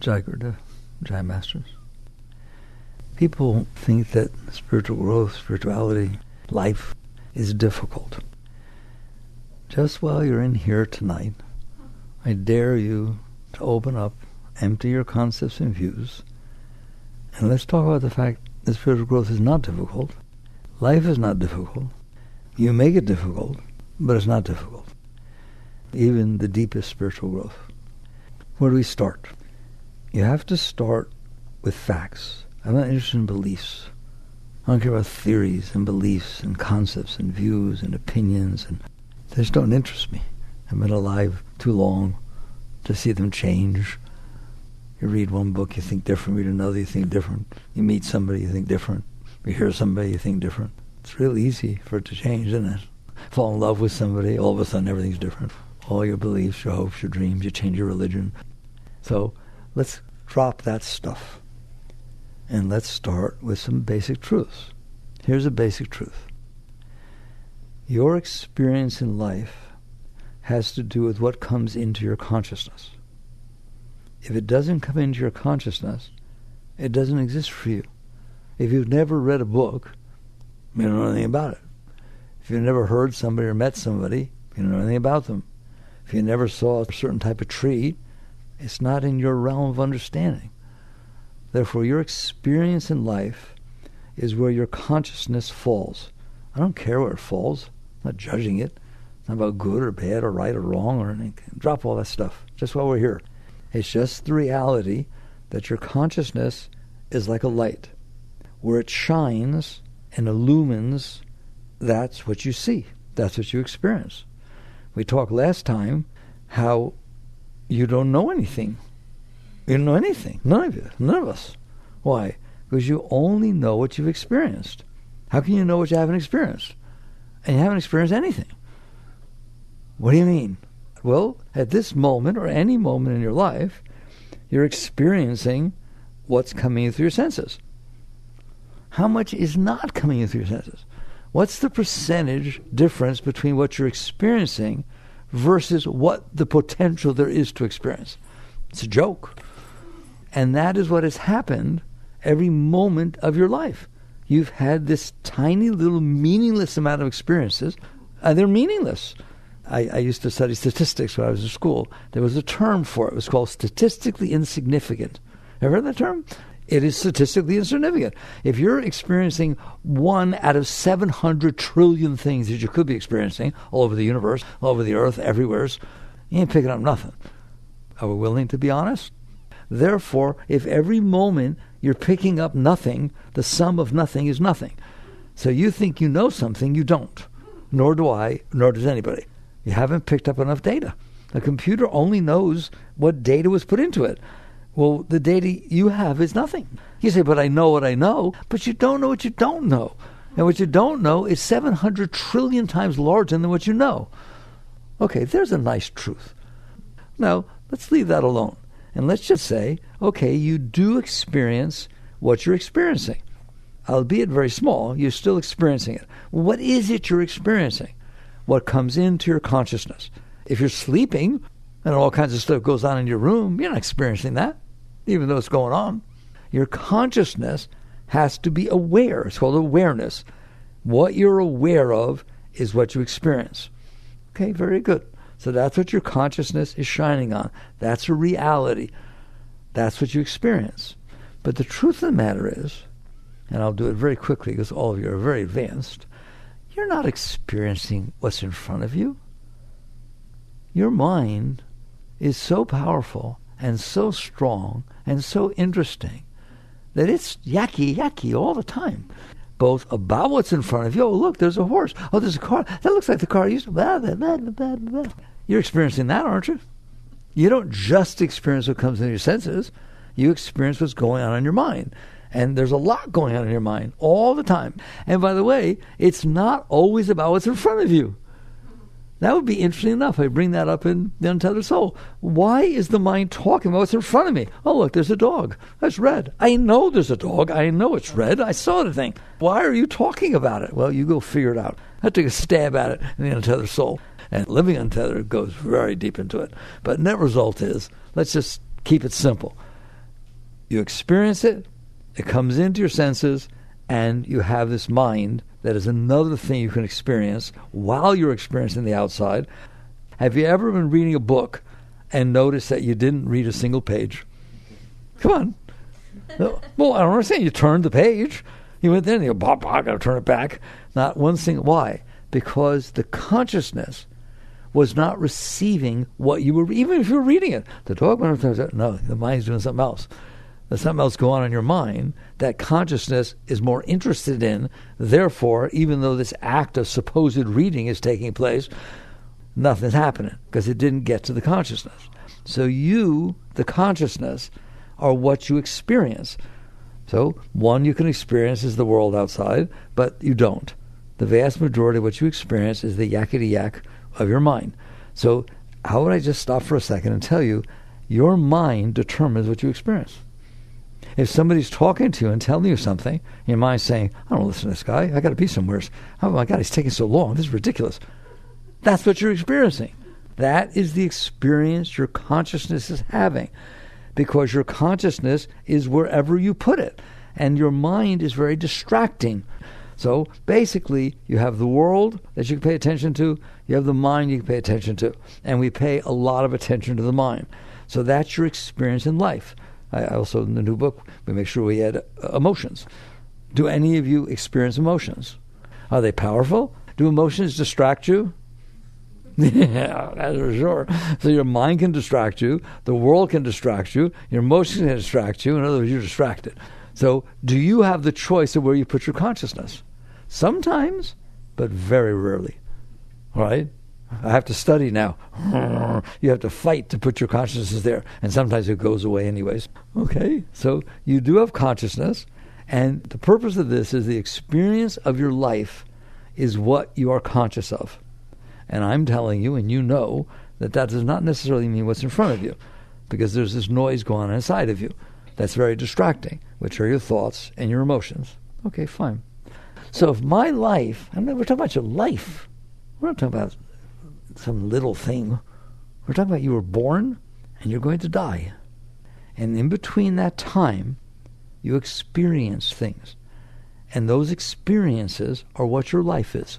Jai Gurudev, Jai Masters. People think that spiritual growth, spirituality, life is difficult. Just while you're in here tonight, I dare you to open up, empty your concepts and views, and let's talk about the fact that spiritual growth is not difficult. Life is not difficult. You make it difficult, but it's not difficult. Even the deepest spiritual growth. Where do we start? You have to start with facts. I'm not interested in beliefs. I don't care about theories and beliefs and concepts and views and opinions, and they just don't interest me. I've been alive too long to see them change. You read one book, you think different. Read another, you think different. You meet somebody, you think different. You hear somebody, you think different. It's real easy for it to change, isn't it? Fall in love with somebody, all of a sudden everything's different. All your beliefs, your hopes, your dreams, you change your religion. So let's drop that stuff. And let's start with some basic truths. Here's a basic truth. Your experience in life has to do with what comes into your consciousness. If it doesn't come into your consciousness, it doesn't exist for you. If you've never read a book, you don't know anything about it. If you've never heard somebody or met somebody, you don't know anything about them. If you never saw a certain type of tree, it's not in your realm of understanding. Therefore, your experience in life is where your consciousness falls. I don't care where it falls. I'm not judging it. It's not about good or bad or right or wrong or anything. Drop all that stuff, just while we're here. It's just the reality that your consciousness is like a light. Where it shines and illumines, that's what you see. That's what you experience. We talked last time how you don't know anything. You don't know anything. None of you. None of us. Why? Because you only know what you've experienced. How can you know what you haven't experienced? And you haven't experienced anything. What do you mean? Well, at this moment or any moment in your life, you're experiencing what's coming in through your senses. How much is not coming in through your senses? What's the percentage difference between what you're experiencing versus what the potential there is to experience? It's a joke. And that is what has happened every moment of your life. You've had this tiny little meaningless amount of experiences, and they're meaningless. I used to study statistics when I was in school. There was a term for it. It was called statistically insignificant. Ever heard that term? It is statistically insignificant. If you're experiencing 1 out of 700 trillion things that you could be experiencing all over the universe, all over the earth, everywhere, you ain't picking up nothing. Are we willing to be honest? Therefore, if every moment you're picking up nothing, the sum of nothing is nothing. So you think you know something, you don't. Nor do I, nor does anybody. You haven't picked up enough data. The computer only knows what data was put into it. Well, the data you have is nothing. You say, but I know what I know, but you don't know what you don't know. And what you don't know is 700 trillion times larger than what you know. Okay, there's a nice truth. Now, let's leave that alone. And let's just say, okay, you do experience what you're experiencing. Albeit very small, you're still experiencing it. What is it you're experiencing? What comes into your consciousness? If you're sleeping and all kinds of stuff goes on in your room, you're not experiencing that, even though it's going on. Your consciousness has to be aware. It's called awareness. What you're aware of is what you experience. Okay, very good. So that's what your consciousness is shining on. That's a reality. That's what you experience. But the truth of the matter is, and I'll do it very quickly because all of you are very advanced, you're not experiencing what's in front of you. Your mind is so powerful and so strong and so interesting that it's yucky all the time. Both about what's in front of you. Oh, look, there's a horse. Oh, there's a car. That looks like the car I used to. Blah, blah, blah, blah, blah. You're experiencing that, aren't you? You don't just experience what comes into your senses. You experience what's going on in your mind. And there's a lot going on in your mind all the time. And by the way, it's not always about what's in front of you. That would be interesting enough. I bring that up in The Untethered Soul. Why is the mind talking about what's in front of me? Oh, look, there's a dog. That's red. I know there's a dog. I know it's red. I saw the thing. Why are you talking about it? Well, you go figure it out. I took a stab at it in The Untethered Soul. And Living Untethered goes very deep into it. But net result is, let's just keep it simple. You experience it, it comes into your senses, and you have this mind that is another thing you can experience while you're experiencing the outside. Have you ever been reading a book and noticed that you didn't read a single page? Come on. Well, I don't understand. You turned the page. You went there and you go, I got to turn it back. Not one single. Why? Because the consciousness was not receiving what you were, even if you were reading it. The dog went up, no, the mind's doing something else. There's something else going on in your mind that consciousness is more interested in. Therefore, even though this act of supposed reading is taking place, nothing's happening because it didn't get to the consciousness. So you, the consciousness, are what you experience. So one you can experience is the world outside, but you don't. The vast majority of what you experience is the yakety yak of your mind. So how would I just stop for a second and tell you, your mind determines what you experience. If somebody's talking to you and telling you something, your mind's saying, I don't listen to this guy. I got to be somewhere. Oh my God, he's taking so long. This is ridiculous. That's what you're experiencing. That is the experience your consciousness is having, because your consciousness is wherever you put it, and your mind is very distracting. So basically, you have the world that you can pay attention to, you have the mind you can pay attention to, and we pay a lot of attention to the mind. So that's your experience in life. I also, in the new book, we make sure we add emotions. Do any of you experience emotions? Are they powerful? Do emotions distract you? Yeah, that's for sure. So your mind can distract you, the world can distract you, your emotions can distract you. In other words, you're distracted. So do you have the choice of where you put your consciousness? Sometimes, but very rarely. All right? I have to study now. You have to fight to put your consciousness there, and sometimes it goes away anyways. Okay, so you do have consciousness, and the purpose of this is the experience of your life is what you are conscious of. And I'm telling you, and you know, that does not necessarily mean what's in front of you, because there's this noise going on inside of you that's very distracting, which are your thoughts and your emotions. Okay, fine. So if my life, we're talking about your life. We're not talking about some little thing. We're talking about you were born and you're going to die. And in between that time, you experience things. And those experiences are what your life is.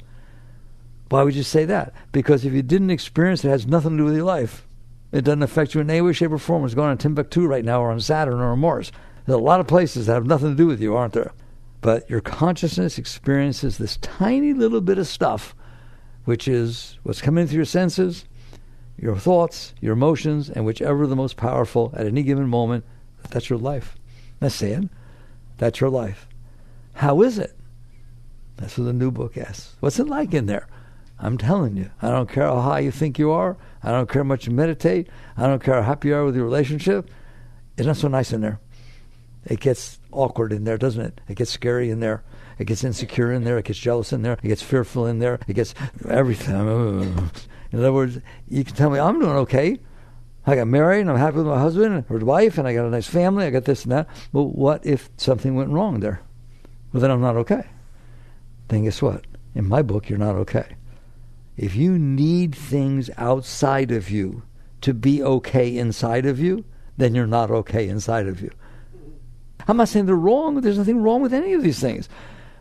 Why would you say that? Because if you didn't experience it, it has nothing to do with your life. It doesn't affect you in any way, shape, or form. It's going on Timbuktu right now, or on Saturn, or on Mars. There's a lot of places that have nothing to do with you, aren't there? But your consciousness experiences this tiny little bit of stuff, which is what's coming through your senses, your thoughts, your emotions, and whichever the most powerful at any given moment, that's your life. That's saying, that's your life. How is it? That's what the new book asks. What's it like in there? I'm telling you, I don't care how high you think you are. I don't care how much you meditate. I don't care how happy you are with your relationship. It's not so nice in there. It gets awkward in there, doesn't it? It gets scary in there. It gets insecure in there. It gets jealous in there. It gets fearful in there. It gets everything. In other words, you can tell me I'm doing okay. I got married and I'm happy with my husband or wife and I got a nice family. I got this and that. But what if something went wrong there? Well, then I'm not okay. Then guess what? In my book, you're not okay. If you need things outside of you to be okay inside of you, then you're not okay inside of you. I'm not saying they're wrong. There's nothing wrong with any of these things.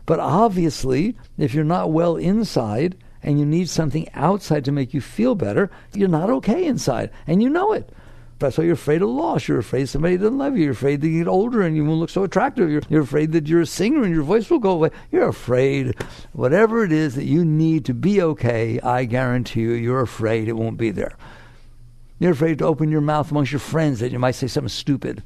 But obviously, if you're not well inside and you need something outside to make you feel better, you're not okay inside. And you know it. That's why you're afraid of loss. You're afraid somebody doesn't love you. You're afraid that you get older and you won't look so attractive. You're afraid that you're a singer and your voice will go away. You're afraid. Whatever it is that you need to be okay, I guarantee you, you're afraid it won't be there. You're afraid to open your mouth amongst your friends that you might say something stupid.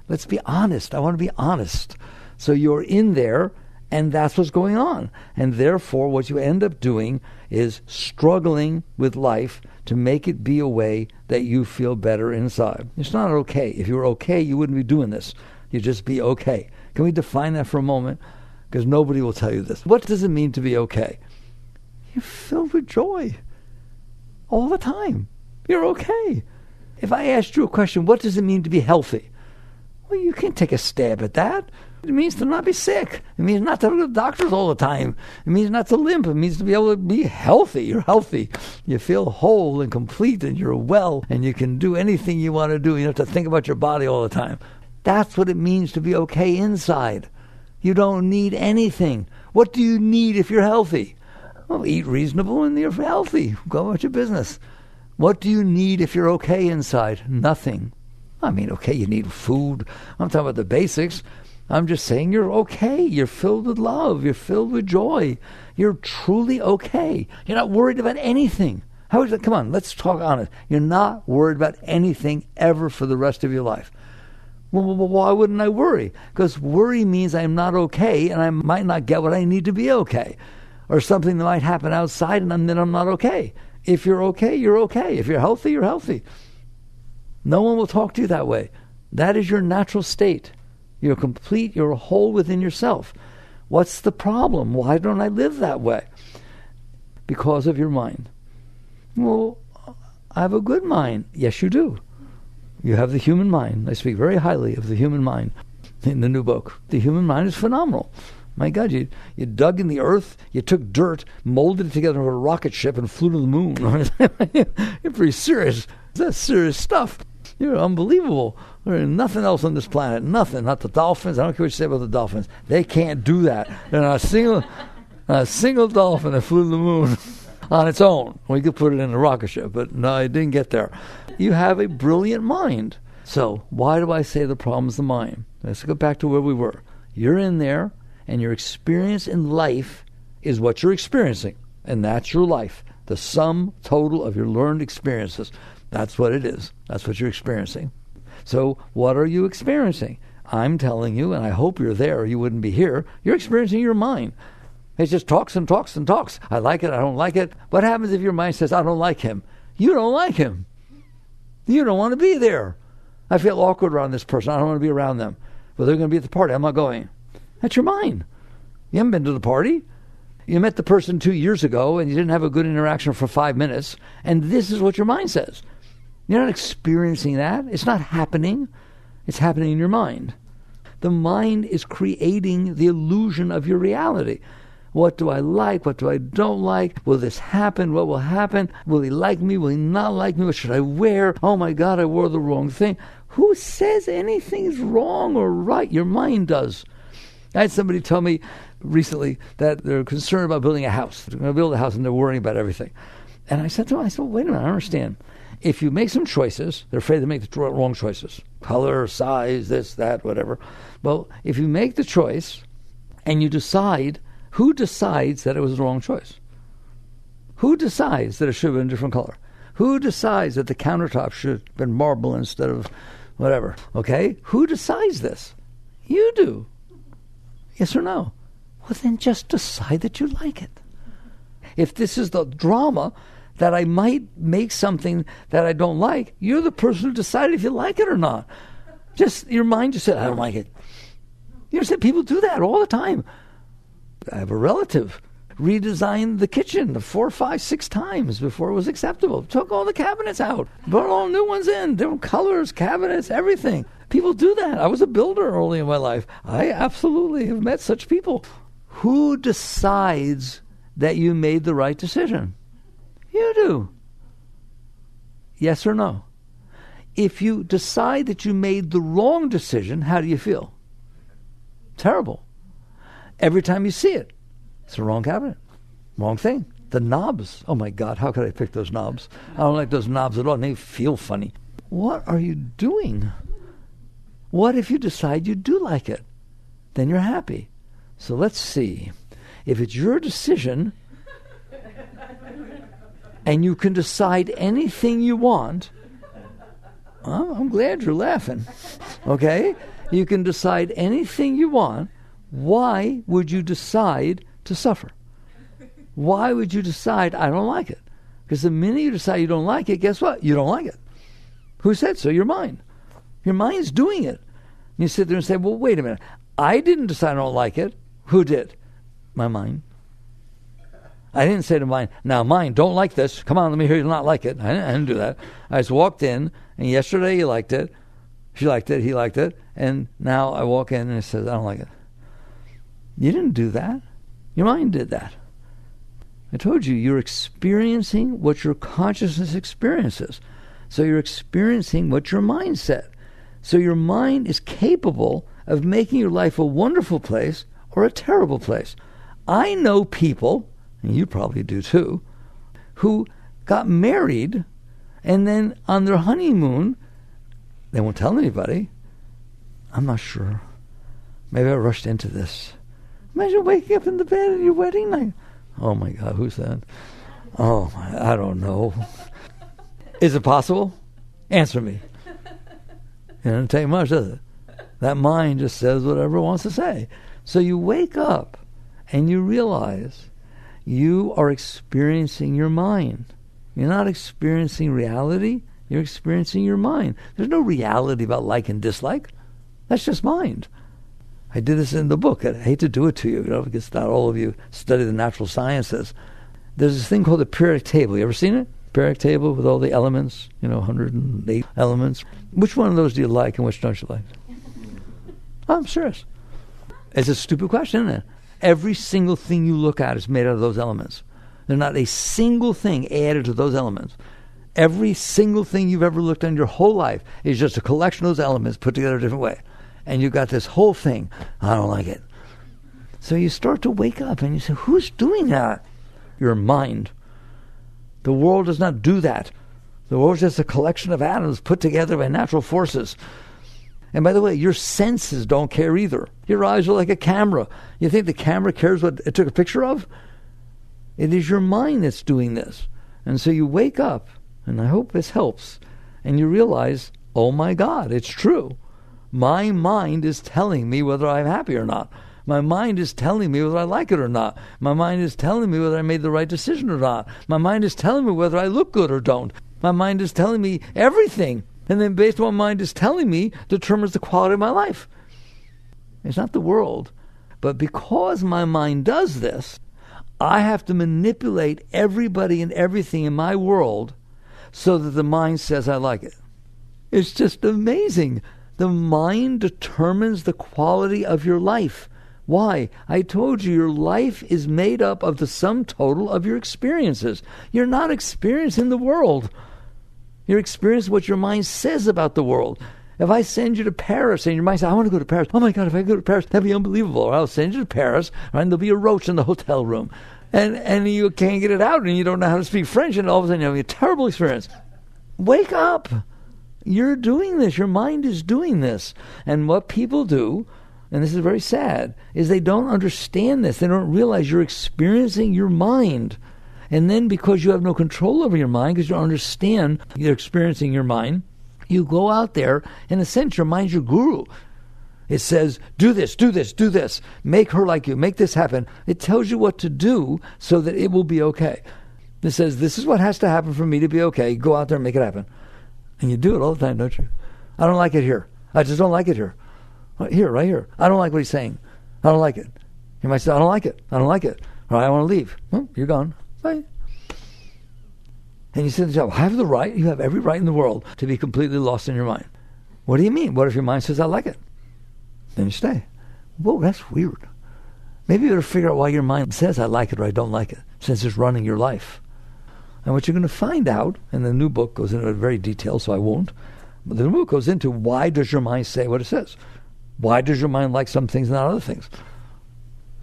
Let's be honest. I want to be honest. So you're in there, and that's what's going on. And therefore, what you end up doing is struggling with life to make it be a way that you feel better inside. It's not okay. If you were okay, you wouldn't be doing this. You'd just be okay. Can we define that for a moment? Because nobody will tell you this. What does it mean to be okay? You're filled with joy all the time. You're okay. If I asked you a question, what does it mean to be healthy? Well, you can take a stab at that. It means to not be sick. It means not to go to the doctors all the time. It means not to limp. It means to be able to be healthy. You're healthy. You feel whole and complete and you're well and you can do anything you want to do. You don't have to think about your body all the time. That's what it means to be okay inside. You don't need anything. What do you need if you're healthy? Well, eat reasonable and you're healthy. Go about your business. What do you need if you're okay inside? Nothing. I mean, okay, you need food. I'm talking about the basics. I'm just saying you're okay. You're filled with love. You're filled with joy. You're truly okay. You're not worried about anything. How is it? Come on, let's talk honest. You're not worried about anything ever for the rest of your life. Well, why wouldn't I worry? Because worry means I'm not okay and I might not get what I need to be okay. Or something that might happen outside and then I'm not okay. If you're okay, you're okay. If you're healthy, you're healthy. No one will talk to you that way. That is your natural state. You're complete, you're whole within yourself. What's the problem? Why don't I live that way? Because of your mind. Well, I have a good mind. Yes, you do. You have the human mind. I speak very highly of the human mind in the new book. The human mind is phenomenal. My God, you dug in the earth, you took dirt, molded it together into a rocket ship and flew to the moon. You're pretty serious. That's serious stuff. You're unbelievable. There's nothing else on this planet. Nothing. Not the dolphins. I don't care what you say about the dolphins. They can't do that. There's not a single dolphin that flew to the moon on its own. We could put it in a rocket ship, but no, it didn't get there. You have a brilliant mind. So why do I say the problem is the mind? Let's go back to where we were. You're in there, and your experience in life is what you're experiencing, and that's your life. The sum total of your learned experiences. That's what it is. That's what you're experiencing. So what are you experiencing? I'm telling you, and I hope you're there or you wouldn't be here, you're experiencing your mind. It just talks and talks and talks. I like it, I don't like it. What happens if your mind says, I don't like him? You don't like him. You don't want to be there. I feel awkward around this person. I don't want to be around them. Well, they're going to be at the party. I'm not going. That's your mind. You haven't been to the party. You met the person 2 years ago and you didn't have a good interaction for 5 minutes, and this is what your mind says. You're not experiencing that. It's not happening. It's happening in your mind. The mind is creating the illusion of your reality. What do I like? What do I don't like? Will this happen? What will happen? Will he like me? Will he not like me? What should I wear? Oh my God, I wore the wrong thing. Who says anything is wrong or right? Your mind does. I had somebody tell me recently that they're concerned about building a house. They're going to build a house and they're worrying about everything. And I said to them, well, wait a minute, I don't understand. If you make some choices, they're afraid to make the wrong choices. Color, size, this, that, whatever. Well, if you make the choice and you decide, who decides that it was the wrong choice? Who decides that it should have been a different color? Who decides that the countertop should have been marble instead of whatever? Okay? Who decides this? You do. Yes or no? Well, then just decide that you like it. If this is the drama that I might make something that I don't like, you're the person who decided if you like it or not. Just your mind just said, I don't like it. You know, people do that all the time. I have a relative redesigned the kitchen 4, 5, 6 times before it was acceptable. Took all the cabinets out, brought all new ones in, different colors, cabinets, everything. People do that. I was a builder early in my life. I absolutely have met such people. Who decides that you made the right decision? You do. Yes or no? If you decide that you made the wrong decision, how do you feel? Terrible. Every time you see it, it's the wrong cabinet, wrong thing. The knobs, oh my God, how could I pick those knobs? I don't like those knobs at all, and they feel funny. What are you doing? What if you decide you do like it? Then you're happy. So let's see. If it's your decision, and you can decide anything you want, I'm glad you're laughing, okay? You can decide anything you want. Why would you decide to suffer? Why would you decide, I don't like it? Because the minute you decide you don't like it, guess what? You don't like it. Who said so? Your mind. Your mind's doing it. And you sit there and say, well, wait a minute. I didn't decide I don't like it. Who did? My mind. I didn't say to mine, now mind, don't like this. Come on, let me hear you not like it. I didn't do that. I just walked in, and yesterday you liked it. She liked it, he liked it. And now I walk in and it says, I don't like it. You didn't do that. Your mind did that. I told you, you're experiencing what your consciousness experiences. So you're experiencing what your mind said. So your mind is capable of making your life a wonderful place or a terrible place. I know people, and you probably do too, who got married and then on their honeymoon, they won't tell anybody. I'm not sure. Maybe I rushed into this. Imagine waking up in the bed at your wedding night. Oh my God, who's that? Oh, I don't know. Is it possible? Answer me. It doesn't take much, does it? That mind just says whatever it wants to say. So you wake up and you realize you are experiencing your mind. You're not experiencing reality. You're experiencing your mind. There's no reality about like and dislike. That's just mind. I did this in the book. I hate to do it to you, because not all of you study the natural sciences. There's this thing called the periodic table. You ever seen it? Periodic table with all the elements, 108 elements. Which one of those do you like and which don't you like? I'm serious. It's a stupid question, isn't it? Every single thing you look at is made out of those elements. There's not a single thing added to those elements. Every single thing you've ever looked at in your whole life is just a collection of those elements put together a different way. And you've got this whole thing. I don't like it. So you start to wake up and you say, who's doing that? Your mind. The world does not do that. The world is just a collection of atoms put together by natural forces. And by the way, your senses don't care either. Your eyes are like a camera. You think the camera cares what it took a picture of? It is your mind that's doing this. And so you wake up, and I hope this helps, and you realize, oh my God, it's true. My mind is telling me whether I'm happy or not. My mind is telling me whether I like it or not. My mind is telling me whether I made the right decision or not. My mind is telling me whether I look good or don't. My mind is telling me everything. And then based on what my mind is telling me determines the quality of my life. It's not the world. But because my mind does this, I have to manipulate everybody and everything in my world so that the mind says I like it. It's just amazing. The mind determines the quality of your life. Why? I told you your life is made up of the sum total of your experiences. You're not experiencing the world. You're experiencing what your mind says about the world. If I send you to Paris and your mind says, I want to go to Paris. Oh my God, if I go to Paris, that'd be unbelievable. Or I'll send you to Paris, right, and there'll be a roach in the hotel room. And you can't get it out and you don't know how to speak French and all of a sudden you're having a terrible experience. Wake up. You're doing this. Your mind is doing this. And what people do, and this is very sad, is they don't understand this. They don't realize you're experiencing your mind. And then because you have no control over your mind, because you don't understand you're experiencing your mind, you go out there, in a sense, your mind's your guru. It says, do this, do this, do this. Make her like you. Make this happen. It tells you what to do so that it will be okay. It says, this is what has to happen for me to be okay. Go out there and make it happen. And you do it all the time, don't you? I don't like it here. I just don't like it here. Here, right here. I don't like what he's saying. I don't like it. You might say, I don't like it. I don't like it. Or I want to leave. Well, you're gone. Bye. And you say to yourself, I have the right, you have every right in the world to be completely lost in your mind. What do you mean? What if your mind says, I like it? Then you stay. Whoa, that's weird. Maybe you better figure out why your mind says, I like it or I don't like it, since it's running your life. And what you're going to find out, and the new book goes into it very detailed, so I won't, but the new book goes into why does your mind say what it says? Why does your mind like some things and not other things?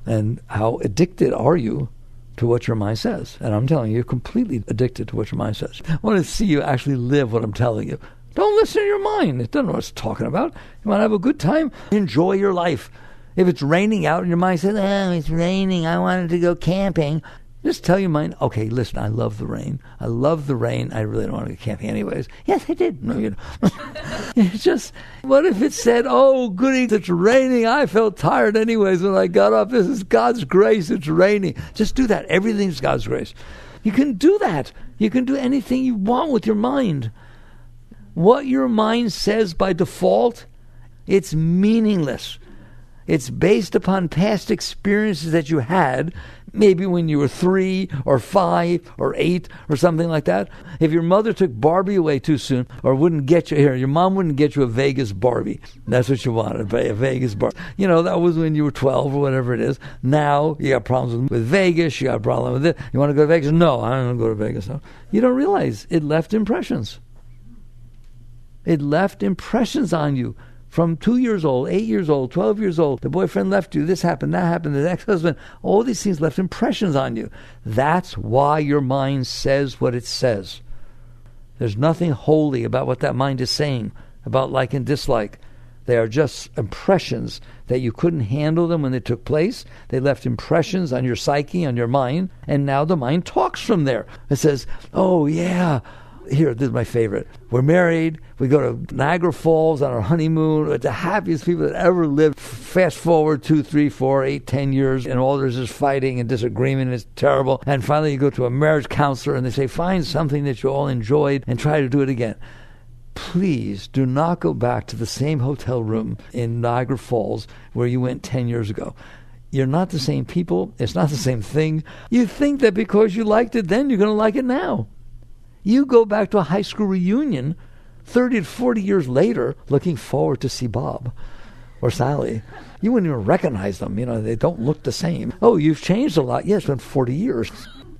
And how addicted are you to what your mind says? And I'm telling you, you're completely addicted to what your mind says. I want to see you actually live what I'm telling you. Don't listen to your mind. It doesn't know what it's talking about. You want to have a good time? Enjoy your life. If it's raining out and your mind says, oh, it's raining, I wanted to go camping, just tell your mind, okay, listen, I love the rain. I love the rain. I really don't want to go camping anyways. Yes, I did. No, you don't. It's just, what if it said, oh, goody, it's raining. I felt tired anyways when I got up. This is God's grace. It's raining. Just do that. Everything's God's grace. You can do that. You can do anything you want with your mind. What your mind says by default, it's meaningless. It's based upon past experiences that you had, maybe when you were 3 or 5 or 8 or something like that. If your mother took Barbie away too soon or wouldn't get you here, your mom wouldn't get you a Vegas Barbie. That's what you wanted, a Vegas Barbie. You know, that was when you were 12 or whatever it is. Now you got problems with Vegas, you got a problem with it. You want to go to Vegas? No, I don't want to go to Vegas. No. You don't realize it left impressions. It left impressions on you from 2 years old, 8 years old, 12 years old. The boyfriend left you, this happened, that happened, the ex-husband. All these things left impressions on you. That's why your mind says what it says. There's nothing holy about what that mind is saying about like and dislike. They are just impressions that you couldn't handle them when they took place. They left impressions on your psyche, on your mind, and now the mind talks from there. It says, oh yeah, here, this is my favorite. We're married, we go to Niagara Falls on our honeymoon, we're the happiest people that ever lived. Fast forward 2, 3, 4, 8, 10 years, and all there's is fighting and disagreement, and it's terrible. And finally you go to a marriage counselor and they say, find something that you all enjoyed and try to do it again. Please do not go back to the same hotel room in Niagara Falls where you went 10 years ago. You're not the same people. It's not the same thing. You think that because you liked it then, you're going to like it now. You go back to a high school reunion 30 to 40 years later looking forward to see Bob or Sally. You wouldn't even recognize them. You know, they don't look the same. Oh, you've changed a lot. Yes, it's been 40 years.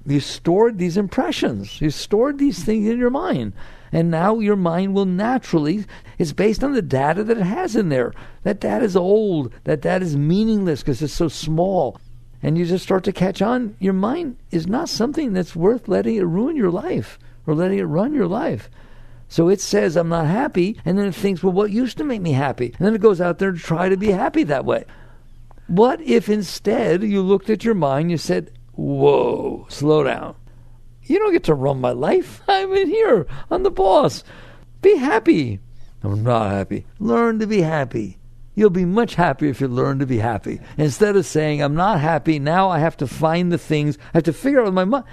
You stored these impressions. You stored these things in your mind. And now your mind will naturally, it's based on the data that it has in there. That data is old. That data is meaningless because it's so small. And you just start to catch on. Your mind is not something that's worth letting it ruin your life or letting it run your life. So it says, I'm not happy. And then it thinks, well, what used to make me happy? And then it goes out there to try to be happy that way. What if instead you looked at your mind, you said, whoa, slow down. You don't get to run my life. I'm in here. I'm the boss. Be happy. I'm not happy. Learn to be happy. You'll be much happier if you learn to be happy. Instead of saying, I'm not happy, now I have to find the things, I have to figure out with my mind.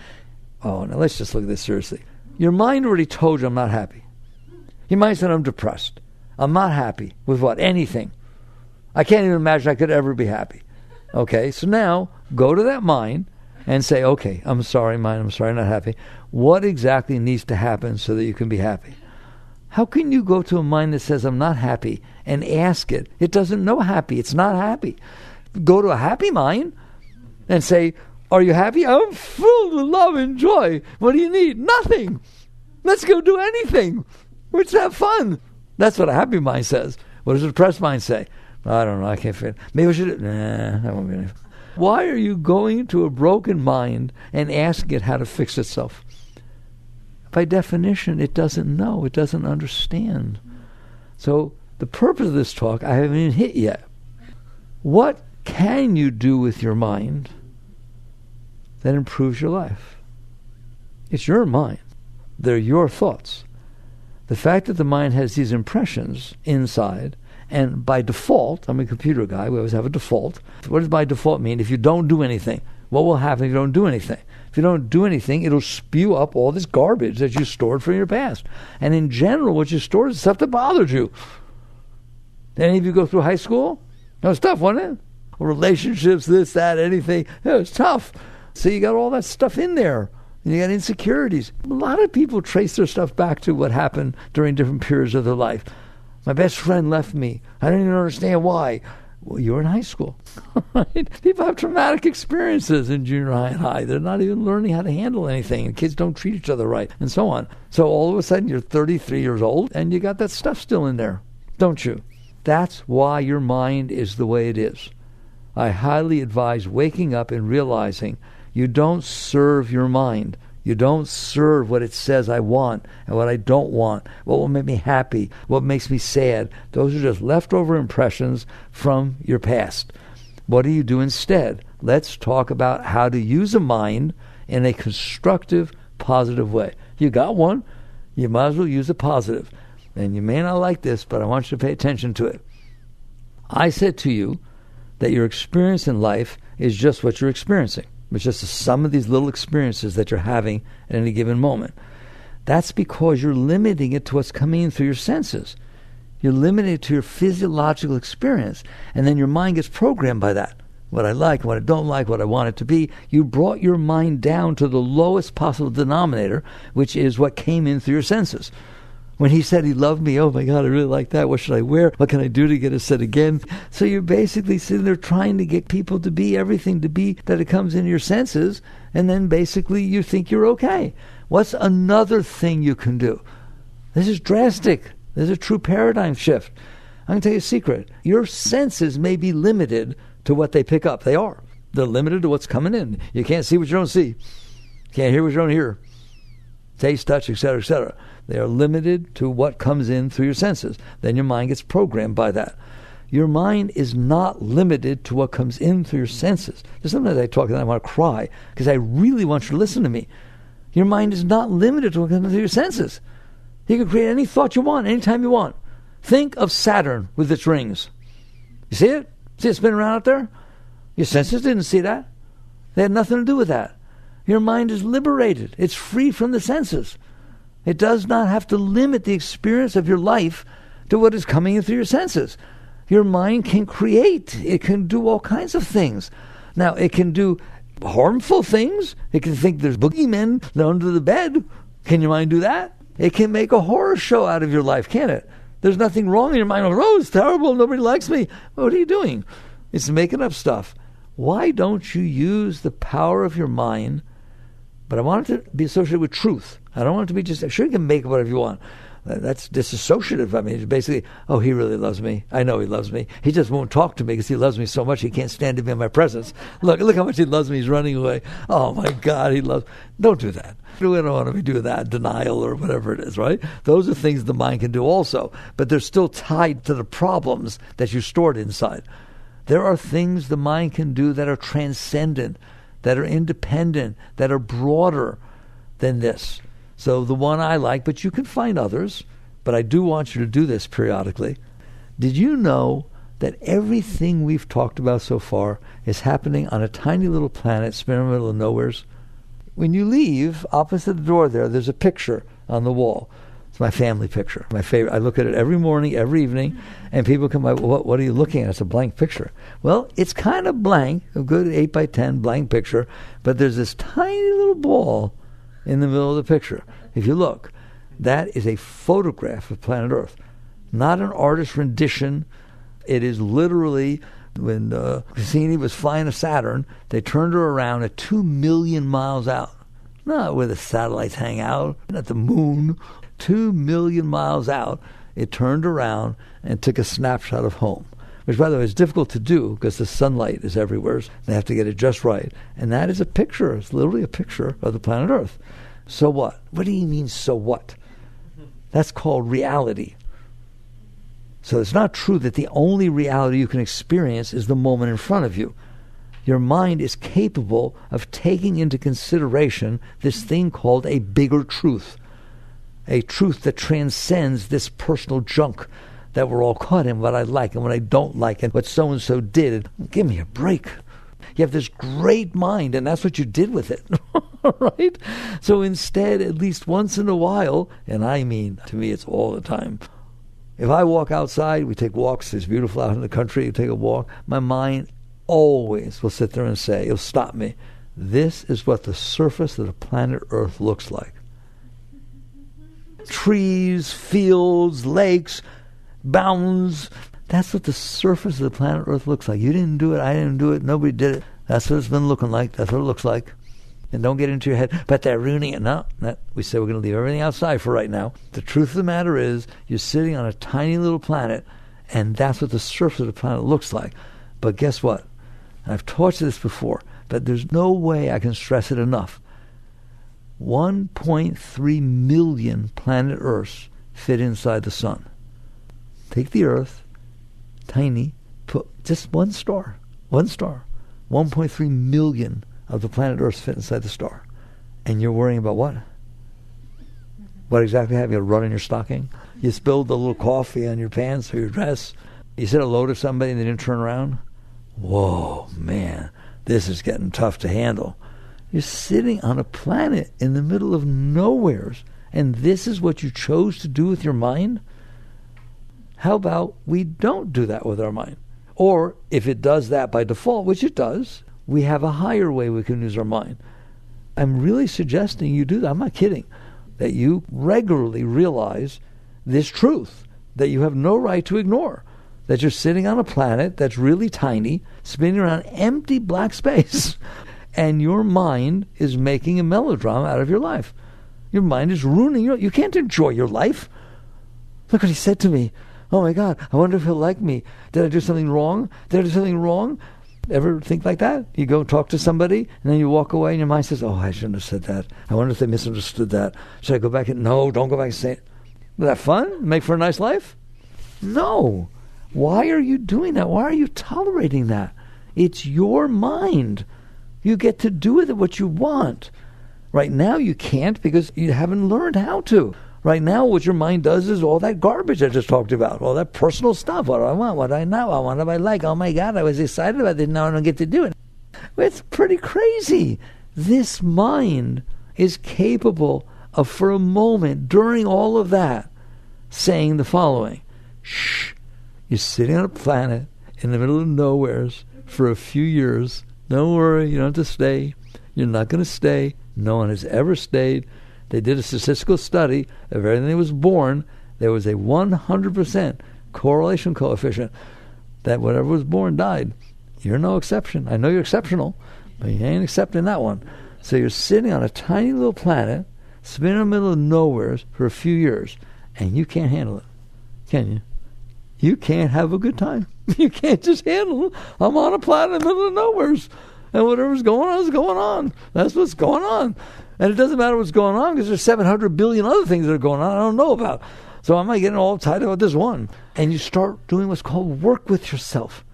Oh, now let's just look at this seriously. Your mind already told you I'm not happy. Your mind said I'm depressed. I'm not happy with what? Anything. I can't even imagine I could ever be happy. Okay, so now go to that mind and say, okay, I'm sorry, mind, I'm sorry, I'm not happy. What exactly needs to happen so that you can be happy? How can you go to a mind that says I'm not happy and ask it? It doesn't know happy. It's not happy. Go to a happy mind and say, are you happy? I'm filled with love and joy. What do you need? Nothing. Let's go do anything. Let's have fun. That's what a happy mind says. What does a depressed mind say? I don't know. I can't fit. Maybe I should. Nah, that won't be anything. Why are you going to a broken mind and asking it how to fix itself? By definition, it doesn't know. It doesn't understand. So the purpose of this talk, I haven't even hit yet. What can you do with your mind that improves your life? It's your mind. They're your thoughts. The fact that the mind has these impressions inside, and by default, I'm a computer guy, we always have a default. What does by default mean? If you don't do anything, what will happen if you don't do anything? If you don't do anything, it'll spew up all this garbage that you stored from your past. And in general, what you stored is stuff that bothered you. Any of you go through high school? It was tough, wasn't it? Relationships, this, that, anything. It was tough. So you got all that stuff in there. And you got insecurities. A lot of people trace their stuff back to what happened during different periods of their life. My best friend left me. I don't even understand why. Well, you're in high school. Right? People have traumatic experiences in junior high and high. They're not even learning how to handle anything. And kids don't treat each other right, and so on. So all of a sudden, you're 33 years old, and you got that stuff still in there, don't you? That's why your mind is the way it is. I highly advise waking up and realizing you don't serve your mind. You don't serve what it says I want and what I don't want, what will make me happy, what makes me sad. Those are just leftover impressions from your past. What do you do instead? Let's talk about how to use a mind in a constructive, positive way. You got one, you might as well use a positive. And you may not like this, but I want you to pay attention to it. I said to you that your experience in life is just what you're experiencing. It's just the sum of these little experiences that you're having at any given moment. That's because you're limiting it to what's coming in through your senses. You're limiting it to your physiological experience, and then your mind gets programmed by that. What I like, what I don't like, what I want it to be. You brought your mind down to the lowest possible denominator, which is what came in through your senses. When he said he loved me, oh my God, I really like that. What should I wear? What can I do to get it said again? So you're basically sitting there trying to get people to be everything to be that it comes in your senses, and then basically you think you're okay. What's another thing you can do? This is drastic. There's a true paradigm shift. I'm going to tell you a secret. Your senses may be limited to what they pick up. They are. They're limited to what's coming in. You can't see what you don't see. You can't hear what you don't hear. Taste, touch, etc., etc. They are limited to what comes in through your senses. Then your mind gets programmed by that. Your mind is not limited to what comes in through your senses. There's sometimes I talk and I want to cry because I really want you to listen to me. Your mind is not limited to what comes in through your senses. You can create any thought you want, anytime you want. Think of Saturn with its rings. You see it? See it spinning around out there? Your senses didn't see that. They had nothing to do with that. Your mind is liberated. It's free from the senses. It does not have to limit the experience of your life to what is coming in through your senses. Your mind can create. It can do all kinds of things. Now, it can do harmful things. It can think there's boogeymen under the bed. Can your mind do that? It can make a horror show out of your life, can't it? There's nothing wrong in your mind. Oh, it's terrible. Nobody likes me. What are you doing? It's making up stuff. Why don't you use the power of your mind? But I want it to be associated with truth. I don't want it to be just, sure you can make whatever you want. That's disassociative. I mean, it's basically, oh, he really loves me. I know he loves me. He just won't talk to me because he loves me so much he can't stand to be in my presence. Look how much he loves me. He's running away. Oh, my God, he loves me. Don't do that. We don't want to be doing that, denial or whatever it is, right? Those are things the mind can do also, but they're still tied to the problems that you stored inside. There are things the mind can do that are transcendent, that are independent, that are broader than this. So the one I like, but you can find others, but I do want you to do this periodically. Did you know that everything we've talked about so far is happening on a tiny little planet spinning in the middle of nowheres? When you leave, opposite the door there's a picture on the wall. It's my family picture, my favorite. I look at it every morning, every evening, and people come by, what are you looking at? It's a blank picture. Well, it's kind of blank, a good 8 by 10 blank picture, but there's this tiny little ball in the middle of the picture. If you look, that is a photograph of planet Earth, not an artist's rendition. It is literally, when Cassini was flying a Saturn, they turned her around at 2 million miles out. Not where the satellites hang out, not the moon. 2 million miles out, it turned around and took a snapshot of home. Which, by the way, is difficult to do because the sunlight is everywhere. They have to get it just right. And that is a picture. It's literally a picture of the planet Earth. So what? What do you mean, so what? That's called reality. So it's not true that the only reality you can experience is the moment in front of you. Your mind is capable of taking into consideration this thing called a bigger truth. A truth that transcends this personal junk that we're all caught in, what I like and what I don't like and what so-and-so did. Give me a break. You have this great mind, and that's what you did with it, right? So instead, at least once in a while, and I mean, to me, it's all the time. If I walk outside, we take walks, it's beautiful out in the country, you take a walk, my mind always will sit there and say, it'll stop me, this is what the surface of the planet Earth looks like. Trees, fields, lakes, mountains. That's what the surface of the planet Earth looks like. You didn't do it. I didn't do it. Nobody did it. That's what it's been looking like. That's what it looks like. And don't get into your head, but they're ruining it. No, we say we're going to leave everything outside for right now. The truth of the matter is you're sitting on a tiny little planet, and that's what the surface of the planet looks like. But guess what? I've taught you this before, but there's no way I can stress it enough. 1.3 million planet Earths fit inside the sun. Take the Earth, tiny, put just one star. 1.3 million of the planet Earth fit inside the star. And you're worrying about what? What exactly have you? A run in your stocking? You spilled a little coffee on your pants or your dress? You said hello to somebody and they didn't turn around? Whoa, man, this is getting tough to handle. You're sitting on a planet in the middle of nowheres, and this is what you chose to do with your mind? How about we don't do that with our mind? Or if it does that by default, which it does, we have a higher way we can use our mind. I'm really suggesting you do that. I'm not kidding. That you regularly realize this truth that you have no right to ignore. That you're sitting on a planet that's really tiny, spinning around empty black space. And your mind is making a melodrama out of your life. Your mind is ruining you can't enjoy your life. Look what he said to me. Oh my God, I wonder if he'll like me. Did I do something wrong? Did I do something wrong? Ever think like that? You go talk to somebody, and then you walk away, and your mind says, oh, I shouldn't have said that. I wonder if they misunderstood that. Should I go back and... No, don't go back and say it. Was that fun? Make for a nice life? No. Why are you doing that? Why are you tolerating that? It's your mind. You get to do with it what you want. Right now you can't because you haven't learned how to. Right now what your mind does is all that garbage I just talked about, all that personal stuff. What do I want? What do I not want? What do I like? Oh my God, I was excited about this. Now I don't get to do it. It's pretty crazy. This mind is capable of, for a moment, during all of that, saying the following. Shh, you're sitting on a planet in the middle of nowheres for a few years. Don't worry, you don't have to stay. You're not going to stay. No one has ever stayed. They did a statistical study of everything that was born. There was a 100% correlation coefficient that whatever was born died. You're no exception. I know you're exceptional, but you ain't accepting that one. So you're sitting on a tiny little planet, spinning in the middle of nowhere for a few years, and you can't handle it, can you? You can't have a good time. You can't just handle it. I'm on a planet in the middle of nowhere, and whatever's going on is going on. That's what's going on. And it doesn't matter what's going on because there's 700 billion other things that are going on I don't know about. So I'm not getting all tied about this one. And you start doing what's called work with yourself.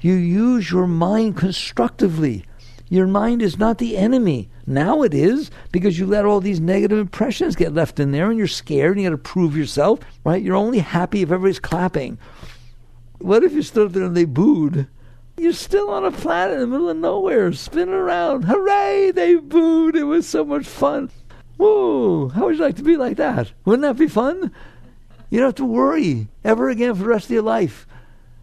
You use your mind constructively. Your mind is not the enemy. Now it is, because you let all these negative impressions get left in there and you're scared and you got to prove yourself, right? You're only happy if everybody's clapping. What if you stood up there and they booed? You're still on a planet in the middle of nowhere, spinning around. Hooray, they booed. It was so much fun. Whoa, how would you like to be like that? Wouldn't that be fun? You don't have to worry ever again for the rest of your life.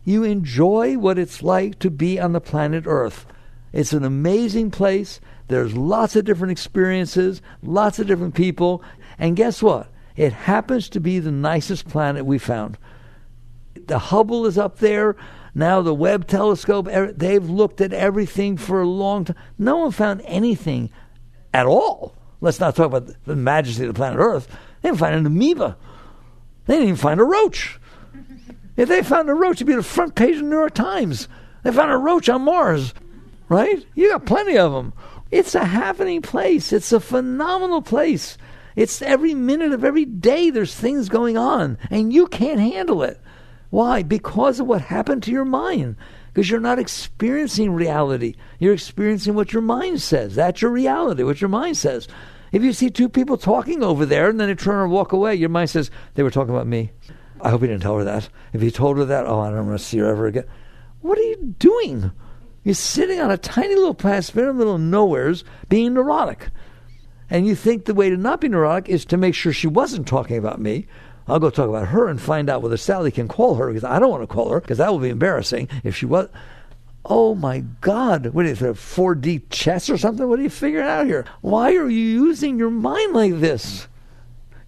You enjoy what it's like to be on the planet Earth. It's an amazing place. There's lots of different experiences, lots of different people. And guess what? It happens to be the nicest planet we found. The Hubble is up there. Now the Webb telescope, they've looked at everything for a long time. No one found anything at all. Let's not talk about the majesty of the planet Earth. They didn't find an amoeba. They didn't even find a roach. If they found a roach, it'd be the front page of the New York Times. They found a roach on Mars, right? You got plenty of them. It's a happening place. It's a phenomenal place. It's every minute of every day there's things going on, and you can't handle it. Why? Because of what happened to your mind. Because you're not experiencing reality. You're experiencing what your mind says. That's your reality, what your mind says. If you see two people talking over there and then they turn and walk away, your mind says, they were talking about me. I hope he didn't tell her that. If he told her that, I don't want to see her ever again. What are you doing? You're sitting on a tiny little planet in the middle of nowheres being neurotic. And you think the way to not be neurotic is to make sure she wasn't talking about me. I'll go talk about her and find out whether Sally can call her, because I don't want to call her, because that will be embarrassing if she was. Oh my God, what is it, 4D chess or something? What are you figuring out here? Why are you using your mind like this?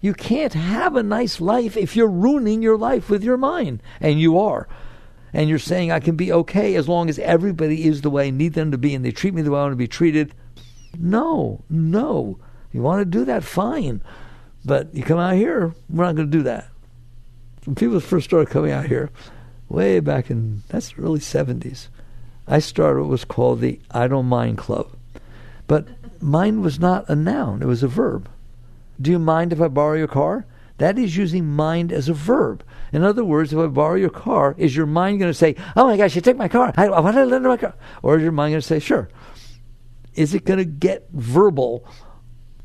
You can't have a nice life if you're ruining your life with your mind. And you are. And you're saying I can be okay as long as everybody is the way I need them to be and they treat me the way I want to be treated. No. You want to do that, fine. But you come out here, we're not going to do that. When people first started coming out here, way back in, that's the early 70s, I started what was called the I Don't Mind Club. But mind was not a noun, it was a verb. Do you mind if I borrow your car? That is using mind as a verb. In other words, if I borrow your car, is your mind going to say, oh my gosh, you took my car. Why did I lend my car? Or is your mind going to say, sure. Is it going to get verbal?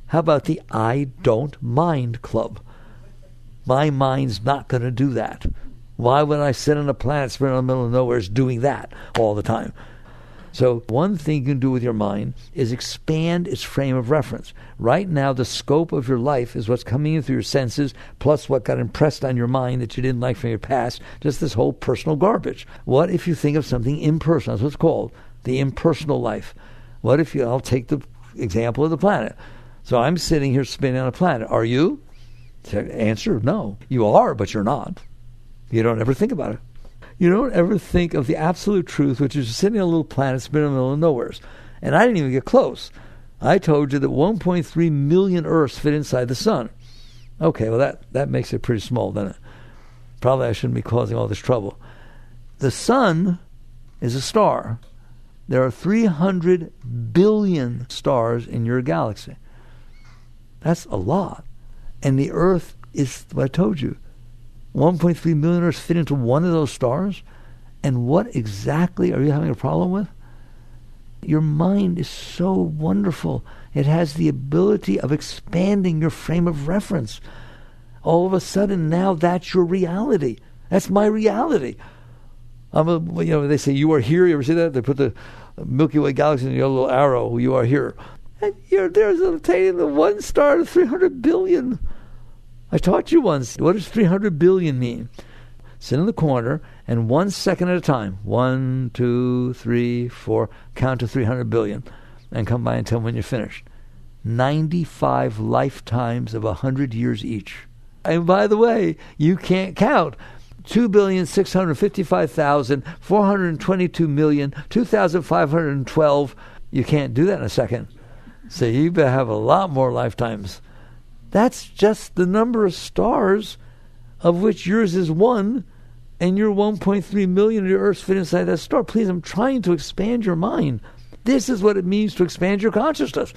How about the I Don't Mind Club? My mind's not going to do that. Why would I sit on a planet spinning in the middle of nowhere doing that all the time? So one thing you can do with your mind is expand its frame of reference. Right now, the scope of your life is what's coming in through your senses, plus what got impressed on your mind that you didn't like from your past, just this whole personal garbage. What if you think of something impersonal? That's what it's called, the impersonal life. What if I'll take the example of the planet. So I'm sitting here spinning on a planet. Are you? Answer, no. You are, but you're not. You don't ever think about it. You don't ever think of the absolute truth, which is sitting on a little planet spinning in the middle of nowhere. And I didn't even get close. I told you that 1.3 million Earths fit inside the sun. Okay, well that makes it pretty small, doesn't it? Probably I shouldn't be causing all this trouble. The sun is a star. There are 300 billion stars in your galaxy. That's a lot. And the Earth is, what I told you, 1.3 million Earths fit into one of those stars. And what exactly are you having a problem with? Your mind is so wonderful. It has the ability of expanding your frame of reference. All of a sudden, now that's your reality. That's my reality. They say, you are here. You ever see that? They put the Milky Way galaxy in your little arrow. You are here. And there's the one star to 300 billion. I taught you once. What does 300 billion mean? Sit in the corner, and 1 second at a time. 1, 2, 3, 4. Count to 300 billion. And come by and tell me when you're finished. 95 lifetimes of 100 years each. And by the way, you can't count. 2,655,422,000,2,512. You can't do that in a second. So you better have a lot more lifetimes. That's just the number of stars, of which yours is one, and your 1.3 million of your Earths fit inside that star. Please, I'm trying to expand your mind. This is what it means to expand your consciousness.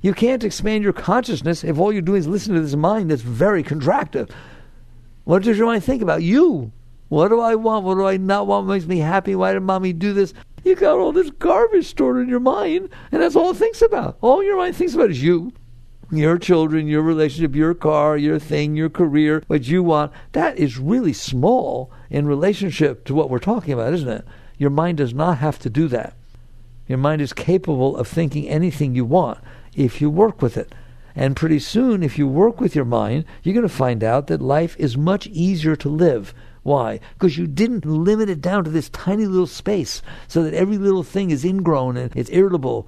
You can't expand your consciousness if all you're doing is listening to this mind that's very contracted. What does your mind think about? You. What do I want? What do I not want? What makes me happy? Why did mommy do this? You got all this garbage stored in your mind, and that's all it thinks about. All your mind thinks about is you, your children, your relationship, your car, your thing, your career, what you want. That is really small in relationship to what we're talking about, isn't it? Your mind does not have to do that. Your mind is capable of thinking anything you want if you work with it. And pretty soon, if you work with your mind, you're going to find out that life is much easier to live. Why? Because you didn't limit it down to this tiny little space so that every little thing is ingrown and it's irritable.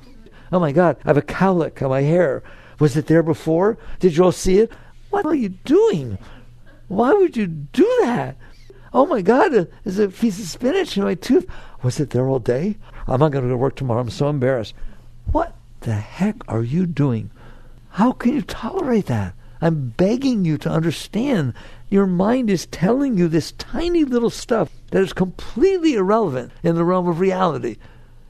Oh my God, I have a cowlick on my hair. Was it there before? Did you all see it? What are you doing? Why would you do that? Oh my God, there's a piece of spinach in my tooth. Was it there all day? I'm not going to go to work tomorrow. I'm so embarrassed. What the heck are you doing? How can you tolerate that? I'm begging you to understand. Your mind is telling you this tiny little stuff that is completely irrelevant in the realm of reality.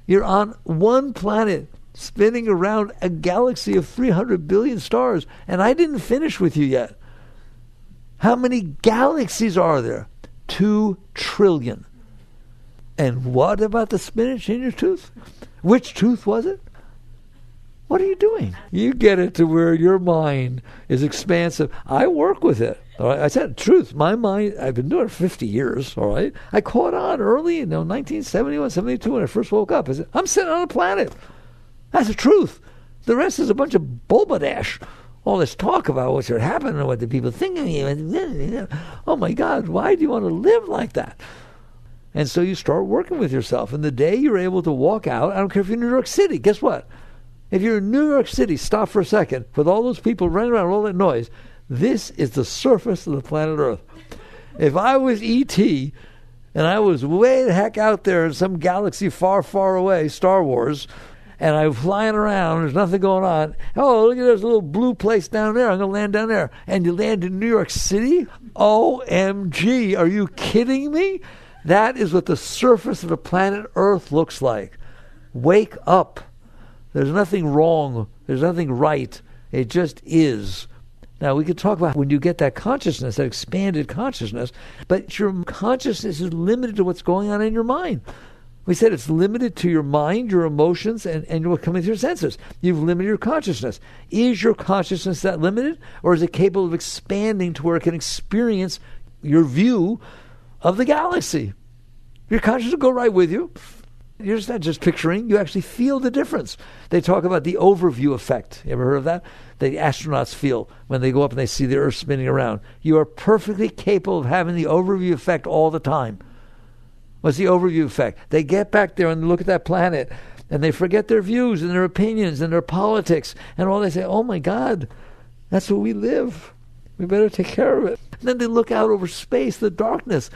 You're on one planet spinning around a galaxy of 300 billion stars, and I didn't finish with you yet. How many galaxies are there? 2 trillion. And what about the spinach in your tooth? Which tooth was it? What are you doing? You get it to where your mind is expansive. I work with it. All right? I said, truth, my mind, I've been doing it for 50 years, all right? I caught on early, 1971, 72, when I first woke up. I said, I'm sitting on a planet. That's the truth. The rest is a bunch of bulbadash. All this talk about what's going to happen and what the people think of you. Oh, my God, why do you want to live like that? And so you start working with yourself. And the day you're able to walk out, I don't care if you're in New York City, guess what? If you're in New York City, stop for a second. With all those people running around, all that noise, this is the surface of the planet Earth. If I was E.T., and I was way the heck out there in some galaxy far, far away, Star Wars, and I'm flying around, there's nothing going on. Oh, look at this little blue place down there. I'm going to land down there. And you land in New York City? OMG, are you kidding me? That is what the surface of the planet Earth looks like. Wake up. There's nothing wrong. There's nothing right. It just is. Now, we could talk about when you get that consciousness, that expanded consciousness, but your consciousness is limited to what's going on in your mind. We said it's limited to your mind, your emotions, and what comes through your senses. You've limited your consciousness. Is your consciousness that limited, or is it capable of expanding to where it can experience your view of the galaxy? Your consciousness will go right with you. You're not just picturing, you actually feel the difference. They talk about the overview effect. You ever heard of that? The astronauts feel when they go up and they see the Earth spinning around. You are perfectly capable of having the overview effect all the time. What's the overview effect? They get back there and look at that planet, and they forget their views and their opinions and their politics, and all they say, oh my God, that's where we live. We better take care of it. And then they look out over space, the darkness,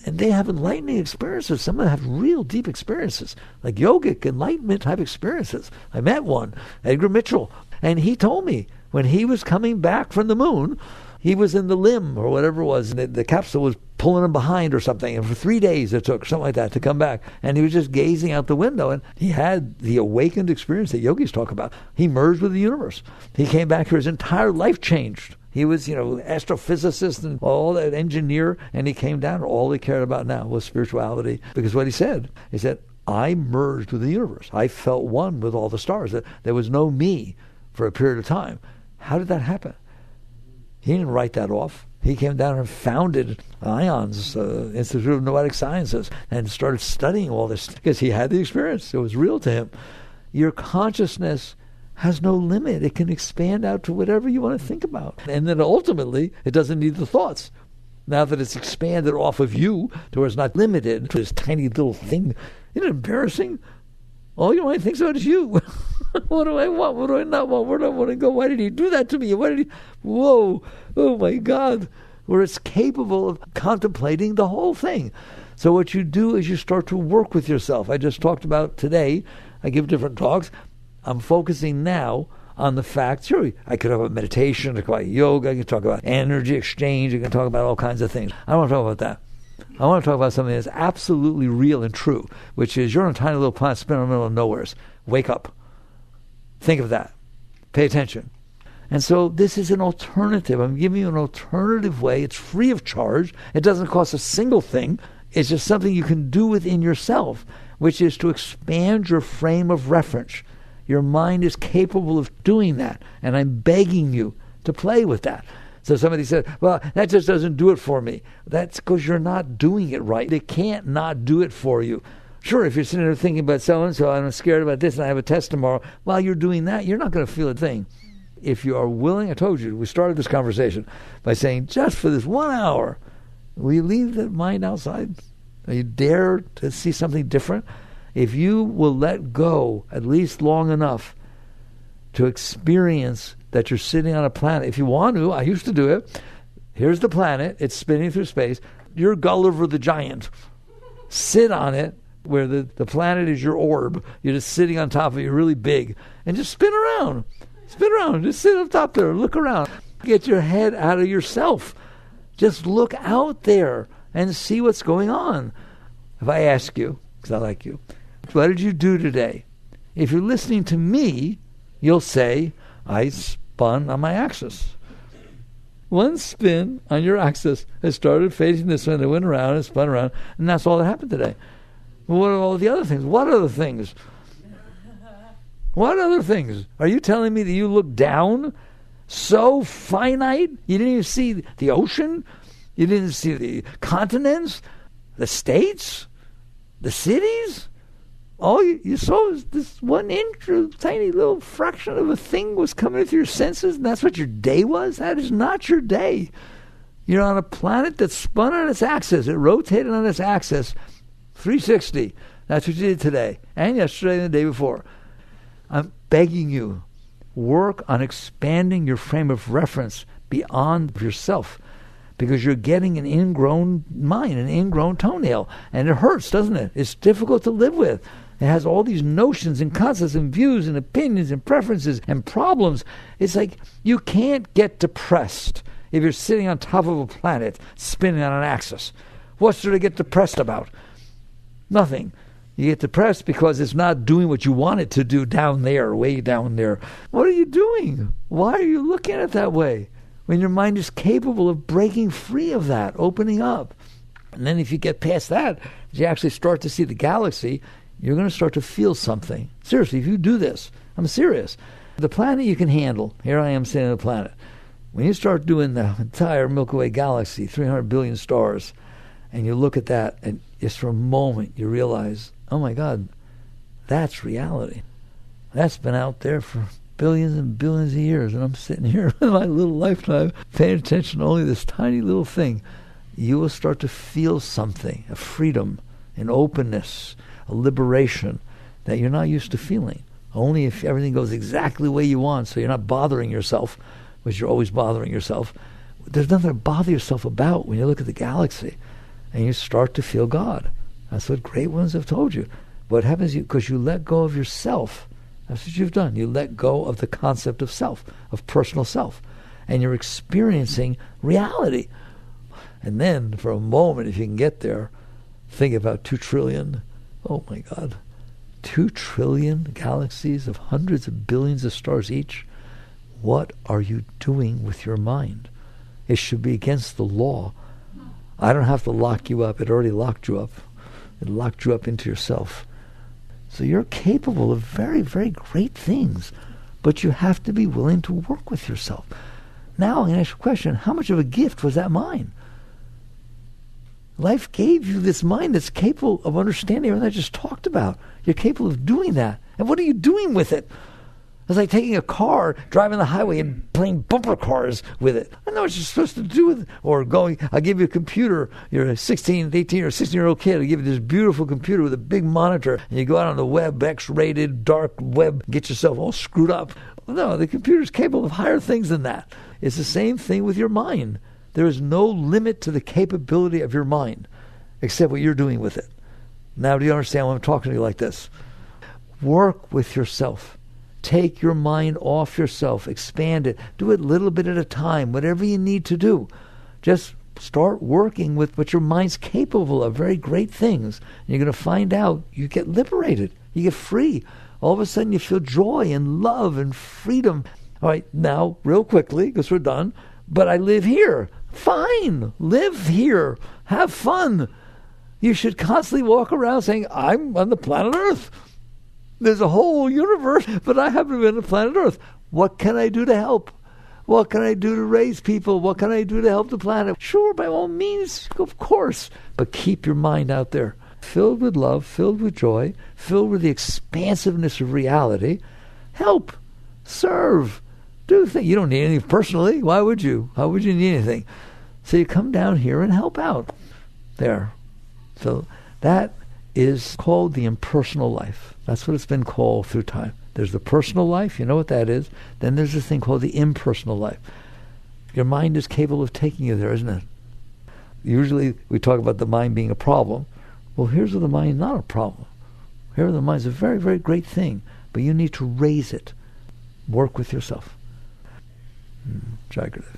and they have enlightening experiences. Some of them have real deep experiences, like yogic enlightenment type experiences. I met one, Edgar Mitchell, and he told me when he was coming back from the moon, he was in the limb or whatever it was, and the capsule was pulling him behind or something. And for 3 days it took, something like that, to come back. And he was just gazing out the window. And he had the awakened experience that yogis talk about. He merged with the universe. He came back here, his entire life changed. He was, astrophysicist and all that, engineer, and he came down. All he cared about now was spirituality. Because what he said, I merged with the universe. I felt one with all the stars. There was no me for a period of time. How did that happen? He didn't write that off. He came down and founded IONS, Institute of Noetic Sciences, and started studying all this because he had the experience. It was real to him. Your consciousness has no limit. It can expand out to whatever you want to think about. And then ultimately, it doesn't need the thoughts. Now that it's expanded off of you to where it's not limited to this tiny little thing, isn't it embarrassing? All your mind thinks about is you. What do I want? What do I not want? Where do I want to go? Why did he do that to me? Why did he? Whoa. Oh my God. Where it's capable of contemplating the whole thing. So what you do is you start to work with yourself. I just talked about today. I give different talks. I'm focusing now on the fact, sure, I could have a meditation, I could talk about yoga, I can talk about energy exchange, I can talk about all kinds of things. I don't want to talk about that. I want to talk about something that's absolutely real and true, which is you're on a tiny little planet spinning in the middle of nowhere. Wake up. Think of that. Pay attention. And so this is an alternative. I'm giving you an alternative way. It's free of charge. It doesn't cost a single thing. It's just something you can do within yourself, which is to expand your frame of reference. Your mind is capable of doing that, and I'm begging you to play with that. So somebody said, well, that just doesn't do it for me. That's because you're not doing it right. They can't not do it for you. Sure, if you're sitting there thinking about so-and-so, I'm scared about this, and I have a test tomorrow, while you're doing that, you're not going to feel a thing. If you are willing, I told you, we started this conversation by saying, just for this 1 hour, will you leave the mind outside? Are you dare to see something different? If you will let go at least long enough to experience that you're sitting on a planet, if you want to, I used to do it. Here's the planet. It's spinning through space. You're Gulliver the Giant. Sit on it where the planet is your orb. You're just sitting on top of it. You're really big. And just spin around. Spin around. Just sit up top there. Look around. Get your head out of yourself. Just look out there and see what's going on. If I ask you, because I like you, what did you do today? If you're listening to me, you'll say, I spun on my axis. One spin on your axis. It started facing this way, and it went around and spun around, and that's all that happened today. Well, what are all the other things? What other things? What other things? Are you telling me that you look down so finite? You didn't even see the ocean? You didn't see the continents? The states? The cities? All you saw was this 1 inch, or tiny little fraction of a thing was coming through your senses, and that's what your day was? That is not your day. You're on a planet that spun on its axis. It rotated on its axis 360. That's what you did today, and yesterday, and the day before. I'm begging you, work on expanding your frame of reference beyond yourself, because you're getting an ingrown mind, an ingrown toenail, and it hurts, doesn't it? It's difficult to live with. It has all these notions and concepts and views and opinions and preferences and problems. It's like you can't get depressed if you're sitting on top of a planet spinning on an axis. What's there to get depressed about? Nothing. You get depressed because it's not doing what you want it to do down there, way down there. What are you doing? Why are you looking at it that way? When your mind is capable of breaking free of that, opening up. And then if you get past that, you actually start to see the galaxy, you're going to start to feel something. Seriously, if you do this, I'm serious. The planet you can handle. Here I am sitting on the planet. When you start doing the entire Milky Way galaxy, 300 billion stars, and you look at that, and just for a moment you realize, oh my God, that's reality. That's been out there for billions and billions of years, and I'm sitting here in my little lifetime paying attention to only this tiny little thing. You will start to feel something, a freedom, an openness, a liberation that you're not used to feeling. Only if everything goes exactly the way you want, so you're not bothering yourself, which you're always bothering yourself. There's nothing to bother yourself about when you look at the galaxy and you start to feel God. That's what great ones have told you. What happens because you let go of yourself. That's what you've done. You let go of the concept of self, of personal self, and you're experiencing reality. And then, for a moment, if you can get there, think about 2 trillion. Oh my God. 2 trillion galaxies of hundreds of billions of stars each. What are you doing with your mind? It should be against the law. I don't have to lock you up. It already locked you up. It locked you up into yourself. So you're capable of very, very great things, but you have to be willing to work with yourself. Now I'm going to ask you a question. How much of a gift was that mind? Life gave you this mind that's capable of understanding everything I just talked about. You're capable of doing that. And what are you doing with it? It's like taking a car, driving the highway, and playing bumper cars with it. I know what you're supposed to do with it. Or I'll give you a computer. You're a 16, 18, or 16-year-old kid. I'll give you this beautiful computer with a big monitor. And you go out on the web, X-rated, dark web, get yourself all screwed up. No, the computer's capable of higher things than that. It's the same thing with your mind. There is no limit to the capability of your mind, except what you're doing with it. Now, do you understand why I'm talking to you like this? Work with yourself. Take your mind off yourself. Expand it. Do it a little bit at a time. Whatever you need to do. Just start working with what your mind's capable of. Very great things. And you're going to find out you get liberated. You get free. All of a sudden you feel joy and love and freedom. All right, now, real quickly, because we're done. But I live here. Fine. Live here. Have fun. You should constantly walk around saying, I'm on the planet Earth. There's a whole universe, but I happen to be on the planet Earth. What can I do to help? What can I do to raise people? What can I do to help the planet? Sure, by all means, of course. But keep your mind out there. Filled with love, filled with joy, filled with the expansiveness of reality. Help. Serve. Do things. You don't need anything personally. Why would you? Why would you need anything? So you come down here and help out. There. So that is called the impersonal life. That's what it's been called through time. There's the personal life, you know what that is. Then there's this thing called the impersonal life. Your mind is capable of taking you there, isn't it? Usually we talk about the mind being a problem. Well, here's where the mind is not a problem. Here the mind is a very, very great thing, but you need to raise it. Work with yourself. Jagrative.